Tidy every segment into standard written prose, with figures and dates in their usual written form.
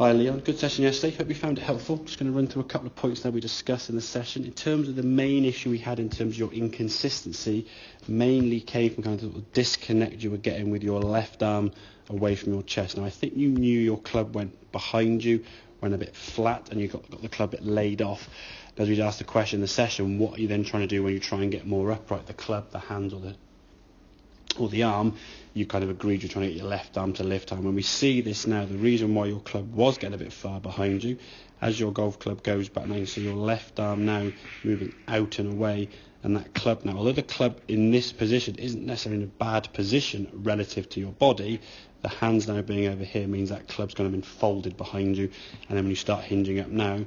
Hi Leon, good session yesterday. Hope you found it helpful. Just going to run through a couple of points now we discussed in the session. In terms of the main issue we had in terms of your inconsistency, mainly came from kind of the disconnect you were getting with your left arm away from your chest. Now I think you knew your club went behind you, went a bit flat, and you got the club a bit laid off. As we asked the question in the session, what are you then trying to do when you try and get more upright? The club, the hands, or the arm, you kind of agreed you're trying to get your left arm to lift arm. When we see this now, the reason why your club was getting a bit far behind you, as your golf club goes back now, you see your left arm now moving out and away, and that club now, although the club in this position isn't necessarily in a bad position relative to your body, the hands now being over here means that club's going to have been folded behind you, and then when you start hinging up now,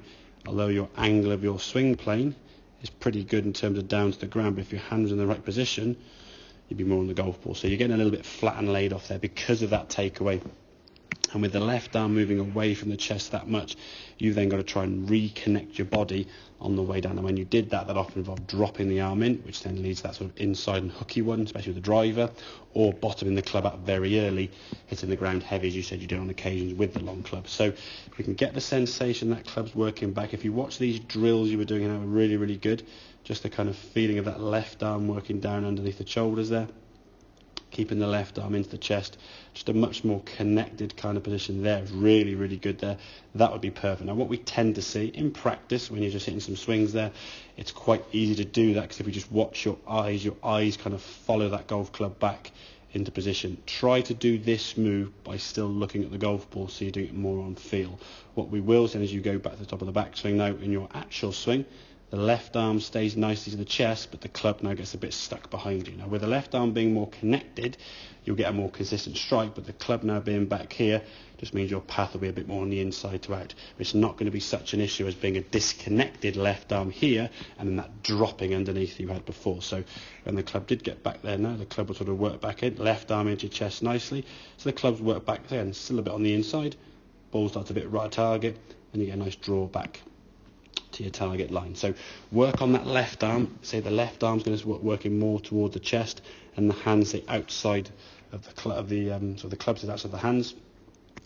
although your angle of your swing plane is pretty good in terms of down to the ground, but if your hand's in the right position, you'd be more on the golf ball. So you're getting a little bit flat and laid off there because of that takeaway. And with the left arm moving away from the chest that much, you've then got to try and reconnect your body on the way down. And when you did that, that often involved dropping the arm in, which then leads to that sort of inside and hooky one, especially with the driver, or bottoming the club up very early, hitting the ground heavy, as you said you did on occasions with the long club. So we can get the sensation that club's working back. If you watch these drills you were doing, they were really, really good. Just the kind of feeling of that left arm working down underneath the shoulders there, keeping the left arm into the chest, just a much more connected kind of position there. It's really, really good there. That would be perfect. Now what we tend to see in practice when you're just hitting some swings there, it's quite easy to do that because if you just watch your eyes kind of follow that golf club back into position. Try to do this move by still looking at the golf ball so you're doing it more on feel. What we will say as you go back to the top of the backswing now in your actual swing, the left arm stays nicely to the chest, but the club now gets a bit stuck behind you. Now, with the left arm being more connected, you'll get a more consistent strike, but the club now being back here just means your path will be a bit more on the inside to out. It's not going to be such an issue as being a disconnected left arm here and then that dropping underneath you had before. So when the club did get back there now, the club will sort of work back in, left arm into your chest nicely. So the clubs work back there and still a bit on the inside. Ball starts a bit right target, and you get a nice draw back to your target line. So work on that left arm. Say the left arm's going to be working more toward the chest, and the hands say outside of the club. So the club says outside the hands.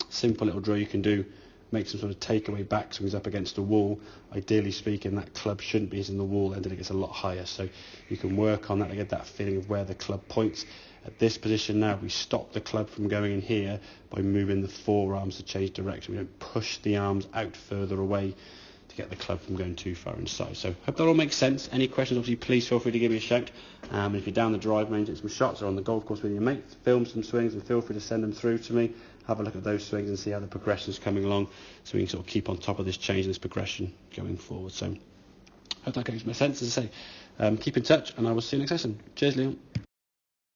Simple little drill you can do. Make some sort of takeaway back swings up against the wall. Ideally speaking, that club shouldn't be hitting the wall until it gets a lot higher. So you can work on that to get that feeling of where the club points. At this position now, we stop the club from going in here by moving the forearms to change direction. We don't push the arms out further away to get the club from going too far inside. So hope that all makes sense. Any questions, obviously, please feel free to give me a shout. If you're down the drive range, get some shots or on the golf course with your mates, film some swings and feel free to send them through to me. Have a look at those swings and see how the progression is coming along so we can sort of keep on top of this change and this progression going forward. So hope that makes sense. As I say, keep in touch and I will see you next session. Cheers, Leon.